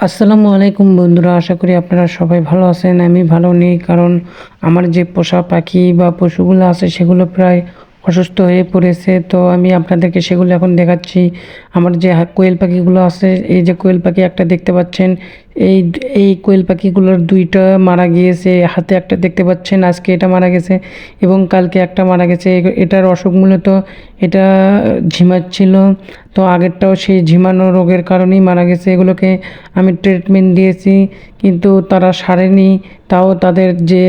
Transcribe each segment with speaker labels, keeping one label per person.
Speaker 1: আসসালামু আলাইকুম বন্ধুরা, আশা করি আপনারা সবাই ভালো আছেন। আমি ভালো নেই, কারণ আমার যে পোষা পাখি বা পশুগুলো আছে সেগুলো প্রায় অসুস্থ হয়ে পড়েছে। তো আমি আপনাদেরকে সেগুলো এখন দেখাচ্ছি। আমার যে কোয়েল পাখিগুলো আছে, এই যে কোয়েল পাখি একটা দেখতে পাচ্ছেন, এই এই কোয়েল পাখিগুলোর দুইটা মারা গিয়েছে। হাতে একটা দেখতে পাচ্ছেন, আজকে এটা মারা গেছে এবং কালকে একটা মারা গেছে। এটার অসুখ মূলত এটা ঝিমাচ্ছিল। তো আগেরটাও সেই ঝিমানো রোগের কারণেই মারা গেছে। এগুলোকে আমি ট্রিটমেন্ট দিয়েছি, কিন্তু তারা সারেনি। তাও তাদের যে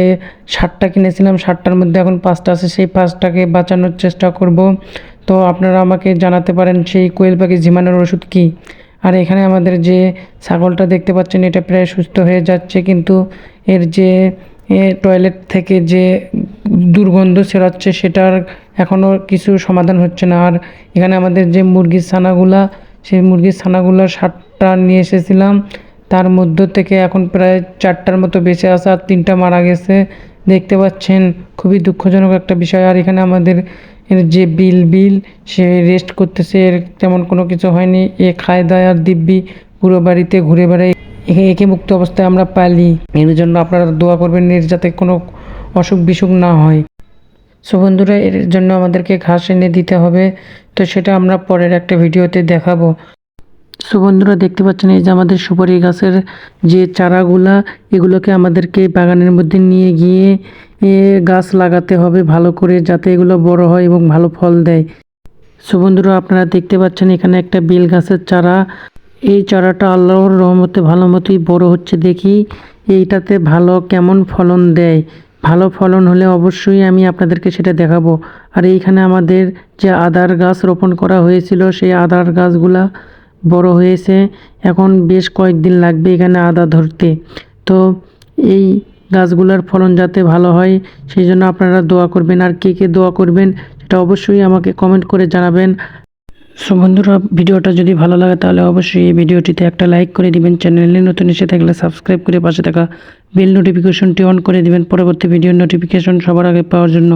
Speaker 1: 60টা কিনেছিলাম, 60টার মধ্যে এখন 5টা আছে, সেই 5টাকে বাঁচানোর চেষ্টা করব। তো আপনারা আমাকে জানাতে পারেন সেই কোয়েল পাখি ঝিমানোর ওষুধ কী। আর এখানে আমাদের যে ছাগলটা দেখতে পাচ্ছেন, এটা প্রায় সুস্থ হয়ে যাচ্ছে, কিন্তু এর যে টয়লেট থেকে যে দুর্গন্ধ ছড়াচ্ছে সেটার এখনও কিছু সমাধান হচ্ছে না। আর এখানে আমাদের যে মুরগির ছানাগুলা, সেই মুরগির ছানাগুলো 60টা নিয়ে এসেছিলাম, তার মধ্য থেকে এখন প্রায় 4টার মতো বেঁচে আছে আর 3টা মারা গেছে। দেখতে পাচ্ছেন, খুবই দুঃখজনক একটা বিষয়। আর এখানে আমাদের এর যে বিল সে রেস্ট করতেছে, এর তেমন কোনো কিছু হয়নি। এ খায় দায় আর দিব্যি পুরো বাড়িতে ঘুরে বেড়ায়। একে মুক্ত অবস্থায় আমরা পালি। এর জন্য আপনারা দোয়া করবেন, এর যাতে কোনো অসুখ বিসুখ না হয়। সো বন্ধুরা, এর জন্য আমাদেরকে ঘাস এনে দিতে হবে। তো সেটা আমরা পরের একটা ভিডিওতে দেখাবো। সো বন্ধুরা, দেখতে পাচ্ছেন এই যে আমাদের সুপারি গাছের যে চারাগুলা, এগুলোকে আমাদেরকে বাগানের মধ্যে নিয়ে গিয়ে গাছ লাগাতে হবে ভালো করে, যাতে এগুলো বড় হয় এবং ভালো ফল দেয়। সো বন্ধুরা, আপনারা দেখতে পাচ্ছেন এখানে একটা বেল গাছের চারা। এই চারাটা আল্লাহর রহমতে ভালো মতোই বড় হচ্ছে। দেখি এইটাতে ভালো কেমন ফলন দেয়। ভালো ফলন হলে অবশ্যই আমি আপনাদেরকে সেটা দেখাবো। আর এইখানে আমাদের যে আদার গাছ রোপণ করা হয়েছিল, সেই আদার গাছগুলা বড় হয়েছে। এখন বেশ কয়েকদিন লাগবে এখানে আদা ধরতে। তো এই গাছগুলোর ফলন যাতে ভালো হয়, সেই জন্য আপনারা দোয়া করবেন। আর কে কে দোয়া করবেন সেটা অবশ্যই আমাকে কমেন্ট করে জানাবেন। সো বন্ধুরা, ভিডিওটা যদি ভালো লাগে তাহলে অবশ্যই এই ভিডিওটিতে একটা লাইক করে দিবেন। চ্যানেলে নতুন এসে থাকলে সাবস্ক্রাইব করে পাশে থাকা বেল নোটিফিকেশনটি অন করে দিবেন পরবর্তী ভিডিওর নোটিফিকেশন সবার আগে পাওয়ার জন্য।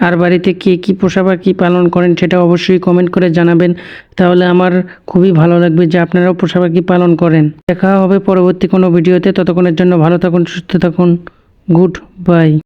Speaker 1: আর বাড়িতে কে কী পোষা পাখি পালন করেন সেটা অবশ্যই কমেন্ট করে জানাবেন, তাহলে আমার খুবই ভালো লাগবে যে আপনারাও পোষা পাখি পালন করেন। দেখা হবে পরবর্তী কোনো ভিডিওতে। ততক্ষণের জন্য ভালো থাকুন, সুস্থ থাকুন। Good bye.